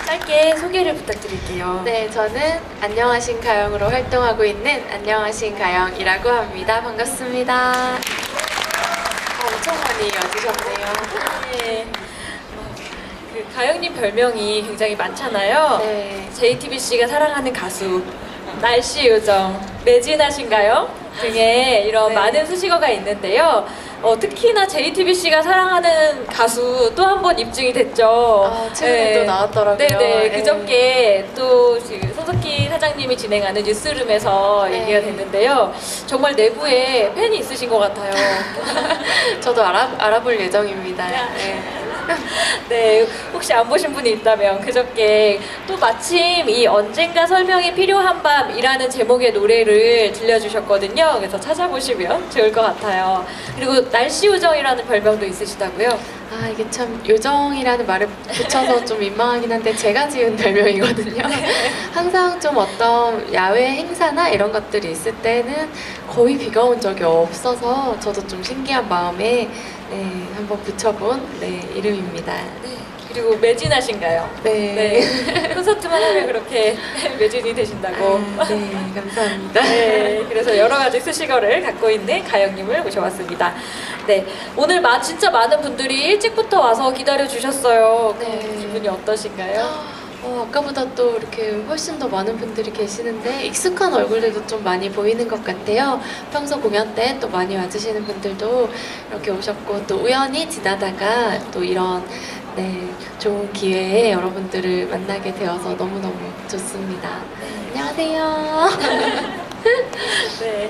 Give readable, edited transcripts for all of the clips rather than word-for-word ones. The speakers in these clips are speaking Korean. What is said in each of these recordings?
짧게 소개를 부탁드릴게요. 네, 저는 안녕하신 가영으로 활동하고 있는 안녕하신 가영이라고 합니다. 반갑습니다. 엄청 많이 와주셨네요. 네. 그 가영님 별명이 굉장히 많잖아요. 네. JTBC가 사랑하는 가수, 날씨 요정, 매진하신가요? 등의 이런 네. 많은 수식어가 있는데요. 특히나 JTBC가 사랑하는 가수 또 한 번 입증이 됐죠. 최근에 또 나왔더라고요. 네네. 네. 그저께 또 지금 손석희 사장님이 진행하는 뉴스룸에서 네. 얘기가 됐는데요. 정말 내부에 팬이 있으신 것 같아요. 저도 알아볼 예정입니다. 네. 네, 혹시 안 보신 분이 있다면 그저께 또 마침 이 언젠가 설명이 필요한 밤이라는 제목의 노래를 들려주셨거든요. 그래서 찾아보시면 좋을 것 같아요. 그리고 날씨 요정이라는 별명도 있으시다고요? 이게 참 요정이라는 말을 붙여서 좀 민망하긴 한데 제가 지은 별명이거든요. 항상 좀 어떤 야외 행사나 이런 것들이 있을 때는 거의 비가 온 적이 없어서 저도 좀 신기한 마음에 한번 붙여본 이름입니다. 네. 그리고 매진하신가요? 네. 콘서트만 하면 그렇게 매진이 되신다고. 네, 감사합니다. 네, 그래서 여러 가지 수식어를 갖고 있는 가영님을 모셔왔습니다. 네, 오늘 진짜 많은 분들이 일찍부터 와서 기다려 주셨어요. 네. 기분이 어떠신가요? 아까보다 또 이렇게 훨씬 더 많은 분들이 계시는데 익숙한 얼굴들도 좀 많이 보이는 것 같아요. 평소 공연 때 또 많이 와주시는 분들도 이렇게 오셨고 또 우연히 지나다가 또 이런 좋은 기회에 여러분들을 만나게 되어서 너무너무 좋습니다. 안녕하세요. 네.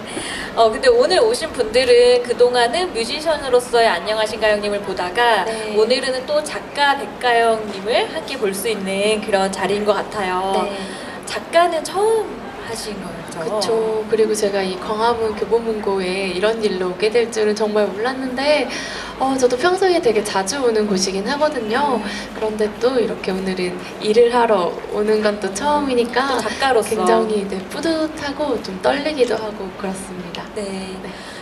근데 오늘 오신 분들은 그동안은 뮤지션으로서의 안녕하신가영님을 보다가 네. 오늘은 또 작가 백가영님을 함께 볼 수 있는 그런 자리인 것 같아요. 네. 작가는 처음 하신 거죠? 그쵸. 그리고 제가 이 광화문 교보문고에 이런 일로 오게 될 줄은 정말 몰랐는데 저도 평소에 되게 자주 오는 곳이긴 하거든요. 그런데 또 이렇게 오늘은 일을 하러 오는 건 또 처음이니까 또 작가로서 굉장히 뿌듯하고 좀 떨리기도 하고 그렇습니다. 네.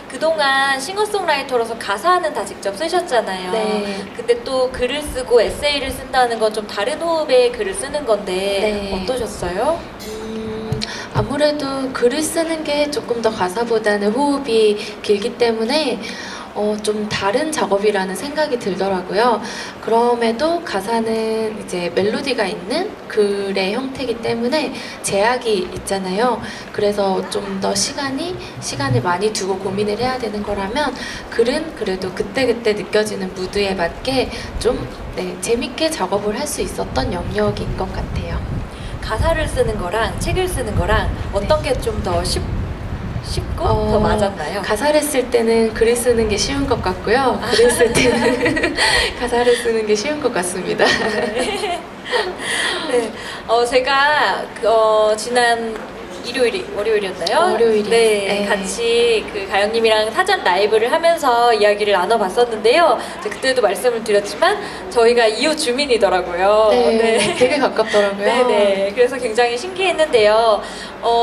그동안 싱어송라이터로서 가사는 다 직접 쓰셨잖아요. 네. 근데 또 글을 쓰고 에세이를 쓴다는 건 좀 다른 호흡의 글을 쓰는 건데 네. 어떠셨어요? 아무래도 글을 쓰는 게 조금 더 가사보다는 호흡이 길기 때문에 좀 다른 작업이라는 생각이 들더라고요. 그럼에도 가사는 이제 멜로디가 있는 글의 형태이기 때문에 제약이 있잖아요. 그래서 좀 더 시간을 많이 두고 고민을 해야 되는 거라면 글은 그래도 그때그때 느껴지는 무드에 맞게 좀 재밌게 작업을 할 수 있었던 영역인 것 같아요. 가사를 쓰는 거랑 책을 쓰는 거랑 어떤 게 좀 더 쉽고 더 맞았나요? 가사를 쓸 때는 글을 쓰는 게 쉬운 것 같고요. 글을 쓸 때는 가사를 쓰는 게 쉬운 것 같습니다. 네. 제가 지난 월요일이었나요? 월요일이요. 네, 같이 그 가영님이랑 사전 라이브를 하면서 이야기를 나눠봤었는데요. 그때도 말씀을 드렸지만 저희가 이웃 주민이더라고요. 네, 되게 가깝더라고요. 네네. 그래서 굉장히 신기했는데요.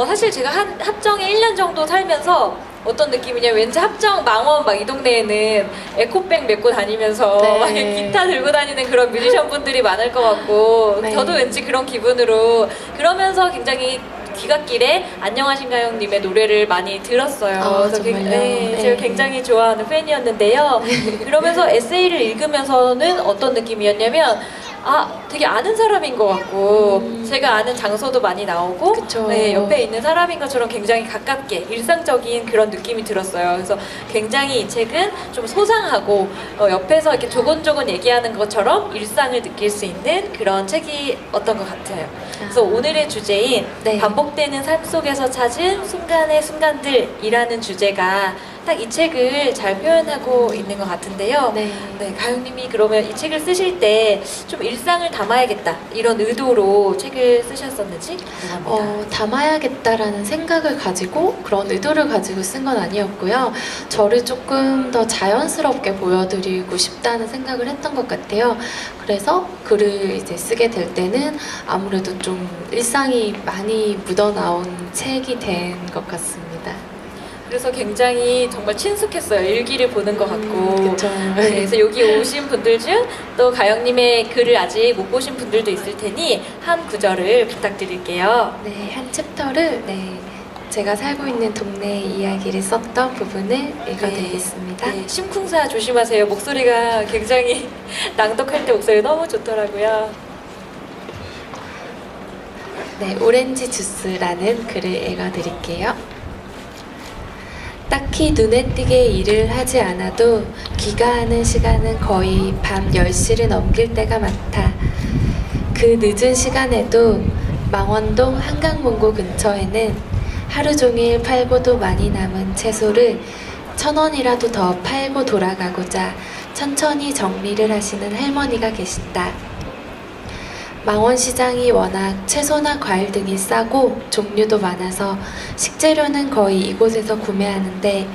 사실 제가 합정에 1년 정도 살면서 어떤 느낌이냐, 왠지 합정, 망원 막 이 동네에는 에코백 메고 다니면서 막 기타 들고 다니는 그런 뮤지션 분들이 많을 것 같고 저도 왠지 그런 기분으로 그러면서 굉장히 귀갓길에 안녕하신가요님의 노래를 많이 들었어요. 그래서 정말요? 제가 굉장히 좋아하는 팬이었는데요. 그러면서 에세이를 읽으면서는 어떤 느낌이었냐면 되게 아는 사람인 것 같고 제가 아는 장소도 많이 나오고 그쵸. 옆에 있는 사람인 것처럼 굉장히 가깝게 일상적인 그런 느낌이 들었어요. 그래서 굉장히 이 책은 좀 소상하고 옆에서 이렇게 조곤조곤 얘기하는 것처럼 일상을 느낄 수 있는 그런 책이었던 것 같아요. 그래서 오늘의 주제인 반복되는 삶 속에서 찾은 순간의 순간들이라는 주제가 딱 이 책을 잘 표현하고 있는 것 같은데요. 네, 가영님이 그러면 이 책을 쓰실 때 좀 일상을 담아야겠다 이런 의도로 책을 쓰셨었는지 궁금합니다. 담아야겠다라는 생각을 가지고 그런 의도를 가지고 쓴 건 아니었고요. 저를 조금 더 자연스럽게 보여드리고 싶다는 생각을 했던 것 같아요. 그래서 글을 이제 쓰게 될 때는 아무래도 좀 일상이 많이 묻어나온 책이 된 것 같습니다. 그래서 굉장히 정말 친숙했어요. 일기를 보는 것 같고. 그렇죠. 네, 그래서 여기 오신 분들 중 또 가영님의 글을 아직 못 보신 분들도 있을 테니 한 구절을 부탁드릴게요. 네, 한 챕터를 제가 살고 있는 동네 이야기를 썼던 부분을 읽어드리겠습니다. 네, 심쿵사 조심하세요. 목소리가 굉장히 낭독할 때 목소리 너무 좋더라고요. 네, 오렌지 주스라는 글을 읽어드릴게요. 딱히 눈에 띄게 일을 하지 않아도 귀가하는 시간은 거의 밤 10시를 넘길 때가 많다. 그 늦은 시간에도 망원동 한강문고 근처에는 하루 종일 팔고도 많이 남은 채소를 1,000원이라도 더 팔고 돌아가고자 천천히 정리를 하시는 할머니가 계신다. 망원시장이 워낙 채소나 과일 등이 싸고 종류도 많아서 식재료는 거의 이곳에서 구매하는데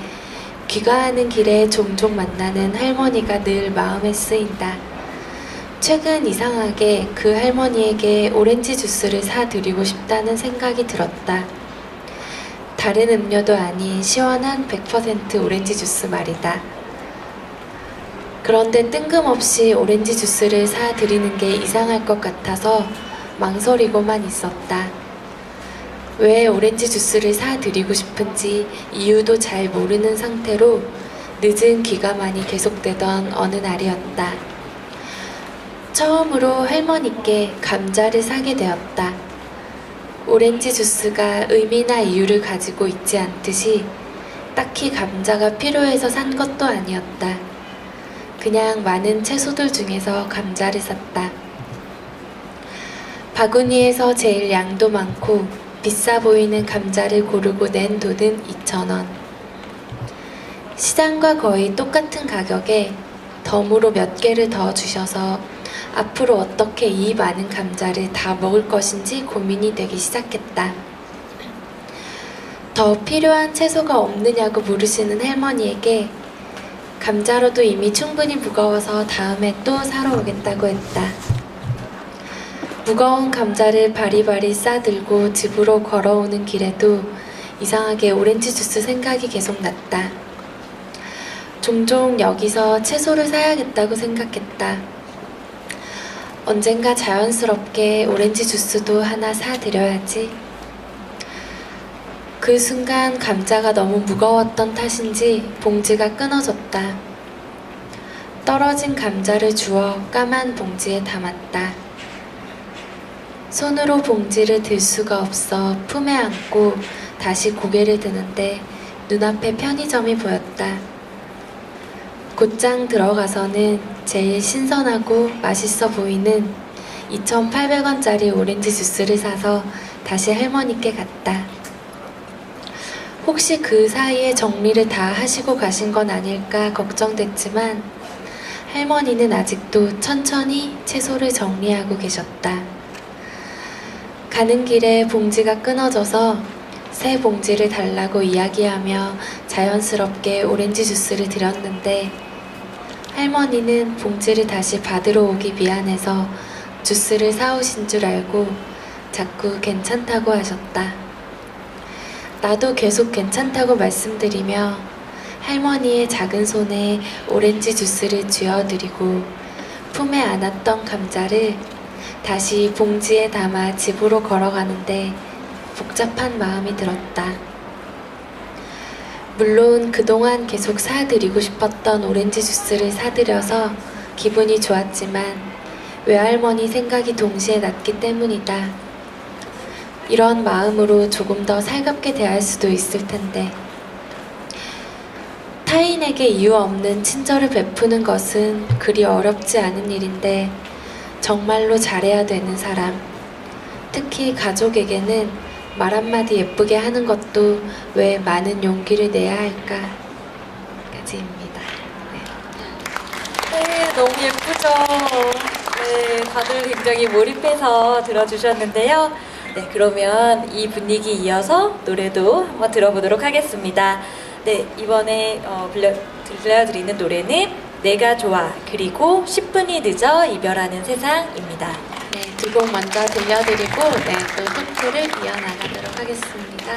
귀가하는 길에 종종 만나는 할머니가 늘 마음에 쓰인다. 최근 이상하게 그 할머니에게 오렌지 주스를 사드리고 싶다는 생각이 들었다. 다른 음료도 아닌 시원한 100% 오렌지 주스 말이다. 그런데 뜬금없이 오렌지 주스를 사드리는 게 이상할 것 같아서 망설이고만 있었다. 왜 오렌지 주스를 사드리고 싶은지 이유도 잘 모르는 상태로 늦은 귀가만이 계속되던 어느 날이었다. 처음으로 할머니께 감자를 사게 되었다. 오렌지 주스가 의미나 이유를 가지고 있지 않듯이 딱히 감자가 필요해서 산 것도 아니었다. 그냥 많은 채소들 중에서 감자를 샀다. 바구니에서 제일 양도 많고 비싸 보이는 감자를 고르고 낸 돈은 2,000원. 시장과 거의 똑같은 가격에 덤으로 몇 개를 더 주셔서 앞으로 어떻게 이 많은 감자를 다 먹을 것인지 고민이 되기 시작했다. 더 필요한 채소가 없느냐고 물으시는 할머니에게 감자로도 이미 충분히 무거워서 다음에 또 사러 오겠다고 했다. 무거운 감자를 바리바리 싸들고 집으로 걸어오는 길에도 이상하게 오렌지 주스 생각이 계속 났다. 종종 여기서 채소를 사야겠다고 생각했다. 언젠가 자연스럽게 오렌지 주스도 하나 사드려야지. 그 순간 감자가 너무 무거웠던 탓인지 봉지가 끊어졌다. 떨어진 감자를 주워 까만 봉지에 담았다. 손으로 봉지를 들 수가 없어 품에 안고 다시 고개를 드는데 눈앞에 편의점이 보였다. 곧장 들어가서는 제일 신선하고 맛있어 보이는 2,800원짜리 오렌지 주스를 사서 다시 할머니께 갔다. 혹시 그 사이에 정리를 다 하시고 가신 건 아닐까 걱정됐지만 할머니는 아직도 천천히 채소를 정리하고 계셨다. 가는 길에 봉지가 끊어져서 새 봉지를 달라고 이야기하며 자연스럽게 오렌지 주스를 드렸는데 할머니는 봉지를 다시 받으러 오기 미안해서 주스를 사오신 줄 알고 자꾸 괜찮다고 하셨다. 나도 계속 괜찮다고 말씀드리며 할머니의 작은 손에 오렌지 주스를 쥐어드리고 품에 안았던 감자를 다시 봉지에 담아 집으로 걸어가는데 복잡한 마음이 들었다. 물론 그동안 계속 사드리고 싶었던 오렌지 주스를 사드려서 기분이 좋았지만 외할머니 생각이 동시에 났기 때문이다. 이런 마음으로 조금 더 살갑게 대할 수도 있을 텐데 타인에게 이유 없는 친절을 베푸는 것은 그리 어렵지 않은 일인데 정말로 잘해야 되는 사람, 특히 가족에게는 말 한마디 예쁘게 하는 것도 왜 많은 용기를 내야 할까? 까지입니다. 네, 너무 예쁘죠? 네, 다들 굉장히 몰입해서 들어주셨는데요. 네, 그러면 이 분위기 이어서 노래도 한번 들어보도록 하겠습니다. 네, 이번에 들려드리는 노래는 내가 좋아 그리고 10분이 늦어 이별하는 세상입니다. 네, 두 곡 먼저 들려드리고 또 토크를 이어나가도록 하겠습니다.